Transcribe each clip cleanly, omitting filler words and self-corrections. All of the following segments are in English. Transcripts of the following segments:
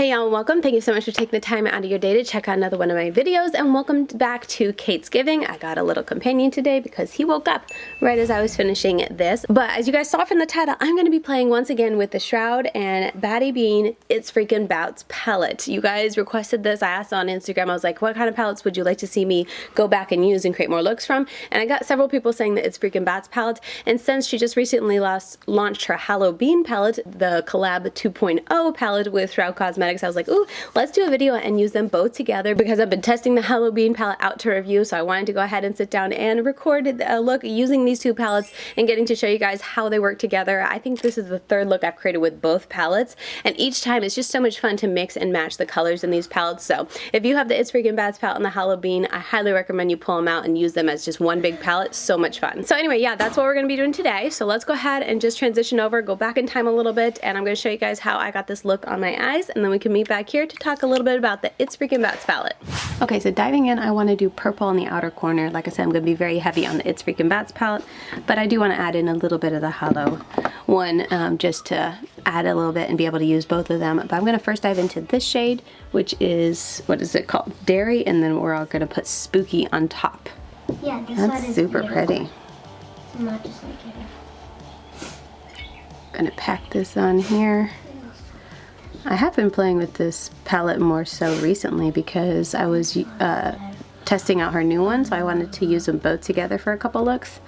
Hey y'all, welcome. Thank you so much for taking the time out of your day to check out another one of my videos, and welcome back to Kate's Giving. I got a little companion today because he woke up right as I was finishing this. But as you guys saw from the title, I'm going to be playing once again with the Shroud and BattyBean It's Freakin' Bouts palette. You guys requested this. I asked on Instagram, I was like, what kind of palettes would you like to see me go back and use and create more looks from? And I got several people saying that It's Freakin' Bouts palette. And since she just recently launched her HalloBean palette, the collab 2.0 palette with Shroud Cosmetics, I was like, ooh, let's do a video and use them both together because I've been testing the HalloBean palette out to review, so I wanted to go ahead and sit down and record a look using these two palettes and getting to show you guys how they work together. I think this is the third look I've created with both palettes, and each time it's just so much fun to mix and match the colors in these palettes. So if you have the It's Freakin' Bouts palette and the HalloBean, I highly recommend you pull them out and use them as just one big palette. So much fun. So anyway, yeah, that's what we're going to be doing today. So let's go ahead and just transition over, go back in time a little bit, and I'm going to show you guys how I got this look on my eyes, and then we can meet back here to talk a little bit about the It's Freakin' Bouts palette. Okay, so diving in, I want to do purple in the outer corner. Like I said, I'm going to be very heavy on the It's Freakin' Bouts palette, but I do want to add in a little bit of the Hallow one just to add a little bit and be able to use both of them. But I'm going to first dive into this shade, which is, what is it called? Dairy, and then we're all going to put Spooky on top. Yeah, this That's one is super beautiful. pretty. Not just like it. Gonna pack this on here. I have been playing with this palette more so recently because I was testing out her new one, so I wanted to use them both together for a couple looks.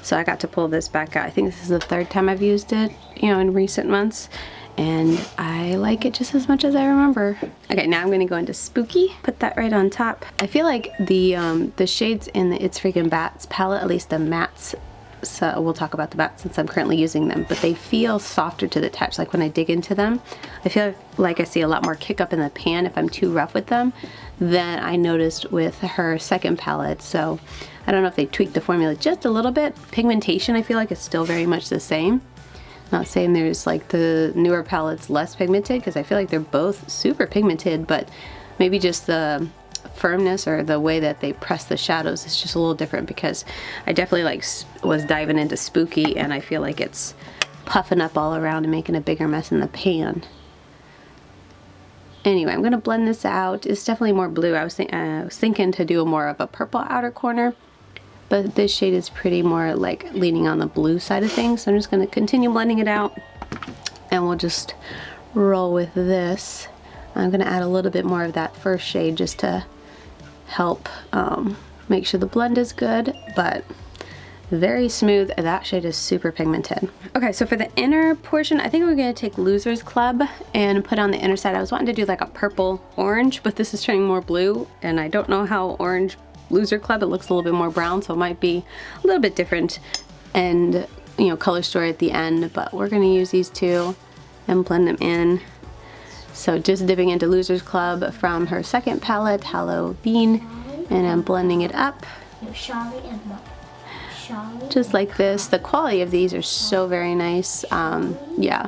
So I got to pull this back out. I think this is the third time I've used it, you know, in recent months, and I like it just as much as I remember. Okay, now I'm gonna go into Spooky, put that right on top. I feel like the shades in the It's Freakin' Bouts palette, at least the mattes, so we'll talk about the mattes since I'm currently using them, but they feel softer to the touch. Like when I dig into them, I feel like I see a lot more kick up in the pan if I'm too rough with them than I noticed with her second palette. So I don't know if they tweaked the formula just a little bit. Pigmentation, I feel like it's still very much the same. Not saying there's like the newer palettes less pigmented, because I feel like they're both super pigmented, but maybe just the firmness or the way that they press the shadows is just a little different, because I definitely like was diving into Spooky and I feel like it's puffing up all around and making a bigger mess in the pan. Anyway, I'm gonna blend this out. It's definitely more blue. I was thinking to do more of a purple outer corner, but this shade is pretty more like leaning on the blue side of things. So I'm just gonna continue blending it out, and we'll just roll with this. I'm gonna add a little bit more of that first shade just to help make sure the blend is good, but very smooth. That shade is super pigmented. Okay, so for the inner portion, I think we're gonna take Loser's Club and put on the inner side. I was wanting to do like a purple orange, but this is turning more blue, and I don't know how orange Loser Club, it looks a little bit more brown, so it might be a little bit different and, you know, color story at the end, but we're gonna use these two and blend them in. So just dipping into Loser's Club from her second palette, HalloBean, and I'm blending it up. Just like this. The quality of these are so very nice. Yeah.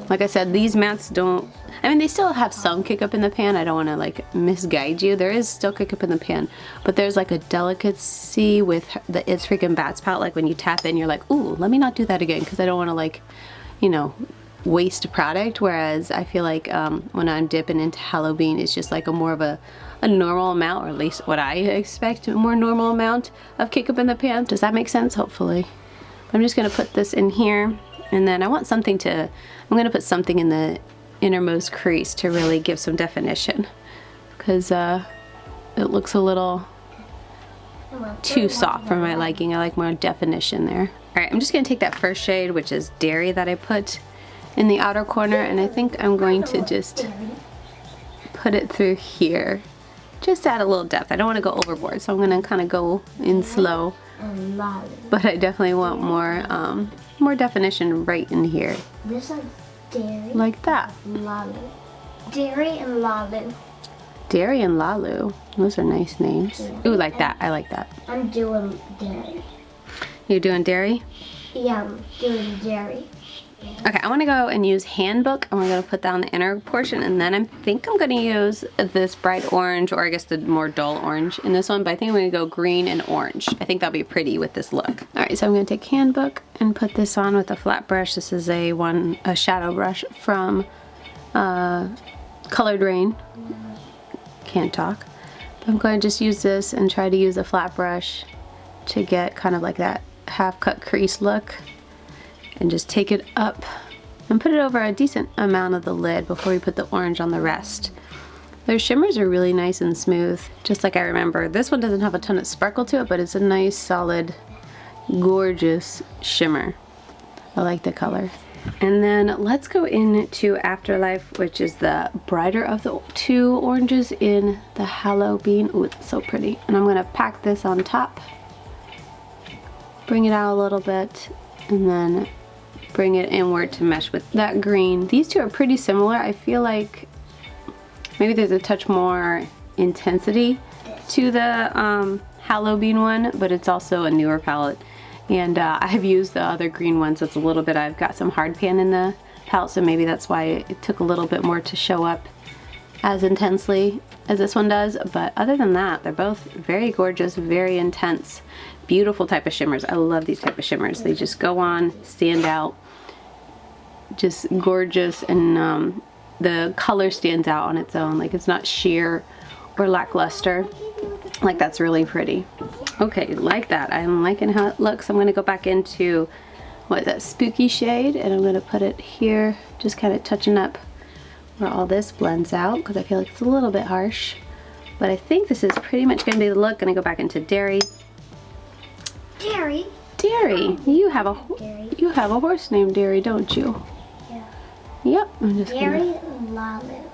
Like I said, these mattes don't, I mean, they still have some kick up in the pan. I don't want to like misguide you. There is still kick up in the pan, but there's like a delicacy with the It's Freakin' Bouts palette. Like when you tap in, you're like, ooh, let me not do that again, because I don't want to, like, you know, waste product. Whereas I feel like when I'm dipping into HalloBean, it's just like a more of a normal amount, or at least what I expect, a more normal amount of kick up in the pan. Does that make sense? Hopefully. I'm just gonna put this in here, and then I want something to, I'm gonna put something in the innermost crease to really give some definition, because it looks a little too soft for my liking. I like more definition there. Alright, I'm just gonna take that first shade, which is Dairy, that I put in the outer corner, and I think I'm going to just put it through here. Just to add a little depth. I don't want to go overboard, so I'm going to kind of go in slow. But I definitely want more more definition right in here. This is Dairy. Like that. Lalu. Dairy and Lalu. Dairy and Lalu. Those are nice names. Ooh, like that. I like that. I'm doing Dairy. You're doing Dairy? Yeah, I'm doing Dairy. Okay, I want to go and use Handbook, and we're going to put that on the inner portion, and then I think I'm going to use this bright orange, or I guess the more dull orange in this one, but I think I'm going to go green and orange. I think that'll be pretty with this look. Alright, so I'm going to take Handbook and put this on with a flat brush. This is a shadow brush from Colored Rain. Can't talk. I'm going to just use this and try to use a flat brush to get kind of like that half cut crease look, and just take it up and put it over a decent amount of the lid before we put the orange on the rest. Their shimmers are really nice and smooth, just like I remember. This one doesn't have a ton of sparkle to it, but it's a nice, solid, gorgeous shimmer. I like the color. And then let's go into Afterlife, which is the brighter of the two oranges in the HalloBean. Ooh, it's so pretty. And I'm gonna pack this on top, bring it out a little bit, and then bring it inward to mesh with that green. These two are pretty similar. I feel like maybe there's a touch more intensity to the HalloBean one, but it's also a newer palette. And I've used the other green one, so it's a little bit, I've got some hard pan in the palette, so maybe that's why it took a little bit more to show up as intensely as this one does. But other than that, they're both very gorgeous, very intense, beautiful type of shimmers. I love these type of shimmers. They just go on, stand out, just gorgeous, and the color stands out on its own. Like, it's not sheer or lackluster. Like, that's really pretty. Okay, like that. I'm liking how it looks. I'm going to go back into, what is that, Spooky shade, and I'm going to put it here, just kind of touching up where all this blends out, because I feel like it's a little bit harsh. But I think this is pretty much going to be the look. Going to go back into Dairy. Dairy. Dairy. You have a horse named Dairy, don't you? Yeah. Yep. I'm just Dairy gonna... and Lalo.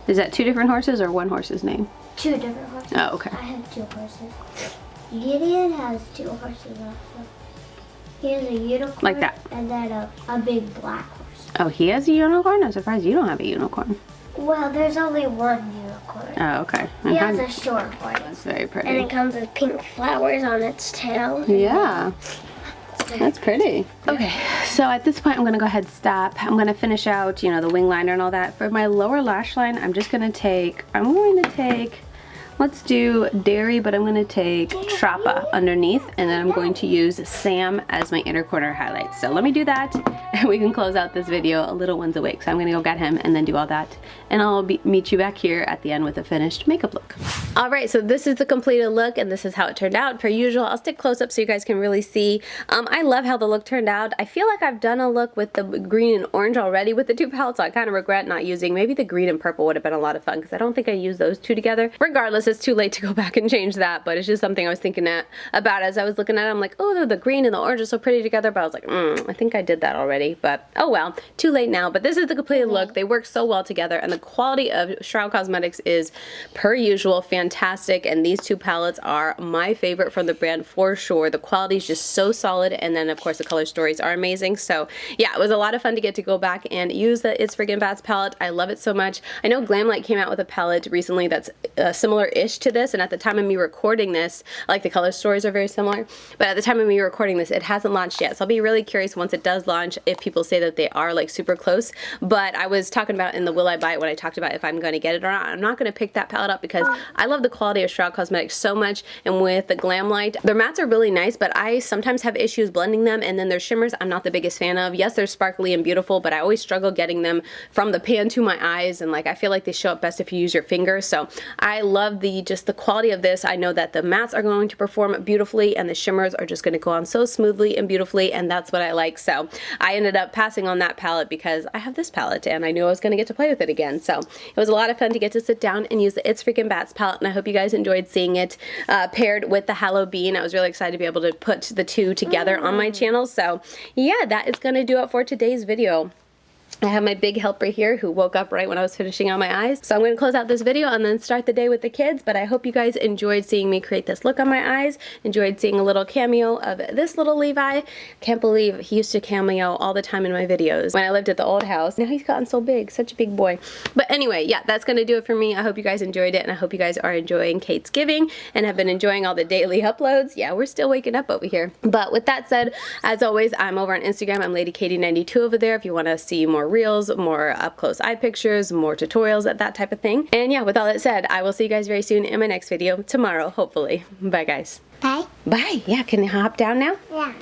Is that two different horses or one horse's name? Two different horses. Oh, okay. I have two horses. Gideon has two horses also. He has a unicorn. Like that. And then a big black horse. Oh, he has a unicorn? I'm surprised you don't have a unicorn. Well, there's only one unicorn. Oh, okay. He has a short one. That's very pretty. And it comes with pink flowers on its tail. Yeah. That's pretty. Okay, so at this point I'm gonna go ahead and stop. I'm gonna finish out, you know, the wing liner and all that. For my lower lash line, I'm going to take, let's do Dairy, but I'm going to take Trappa underneath, and then I'm going to use Sam as my inner corner highlight. So let me do that, and we can close out this video. A little one's awake, so I'm going to go get him and then do all that. And I'll meet you back here at the end with a finished makeup look. Alright, so this is the completed look, and this is how it turned out. Per usual, I'll stick close up so you guys can really see. I love how the look turned out. I feel like I've done a look with the green and orange already with the two palettes, so I kind of regret not using. Maybe the green and purple would have been a lot of fun, because I don't think I used those two together. Regardless, it's too late to go back and change that, but it's just something I was thinking about as I was looking at it. I'm like, oh, the green and the orange are so pretty together, but I was like, I think I did that already, but oh well, too late now. But this is the completed look. They work so well together, and the quality of Shroud Cosmetics is, per usual, fantastic, and these two palettes are my favorite from the brand for sure. The quality is just so solid, and then of course the color stories are amazing. So yeah, it was a lot of fun to get to go back and use the It's Freakin' Bats palette. I love it so much. I know Glamlight came out with a palette recently that's similar-ish to this, and at the time of me recording this, like, the color stories are very similar, but at the time of me recording this, it hasn't launched yet. So I'll be really curious once it does launch if people say that they are like super close. But I was talking about in the Will I Buy It when I talked about if I'm going to get it or not. I'm not going to pick that palette up because I love the quality of Shroud Cosmetics so much, and with the Glamlight, their mattes are really nice, but I sometimes have issues blending them, and then their shimmers I'm not the biggest fan of. Yes, they're sparkly and beautiful, but I always struggle getting them from the pan to my eyes, and like, I feel like they show up best if you use your fingers. So I love just the quality of this. I know that the mattes are going to perform beautifully, and the shimmers are just going to go on so smoothly and beautifully, and that's what I like. So I ended up passing on that palette because I have this palette, and I knew I was going to get to play with it again. So it was a lot of fun to get to sit down and use the It's Freakin' Bats palette, and I hope you guys enjoyed seeing it paired with the HalloBean. I was really excited to be able to put the two together on my channel. So yeah, that is going to do it for today's video. I have my big helper here who woke up right when I was finishing on my eyes. So I'm going to close out this video and then start the day with the kids. But I hope you guys enjoyed seeing me create this look on my eyes. Enjoyed seeing a little cameo of this little Levi. Can't believe he used to cameo all the time in my videos when I lived at the old house. Now he's gotten so big, such a big boy. But anyway, yeah, that's going to do it for me. I hope you guys enjoyed it, and I hope you guys are enjoying Kate's Giving and have been enjoying all the daily uploads. Yeah, we're still waking up over here. But with that said, as always, I'm over on Instagram. I'm LadyKatie92 over there if you want to see more reels, more up-close eye pictures, more tutorials, that type of thing. And yeah, with all that said, I will see you guys very soon in my next video, tomorrow, hopefully. Bye, guys. Bye. Bye. Yeah, can you hop down now? Yeah.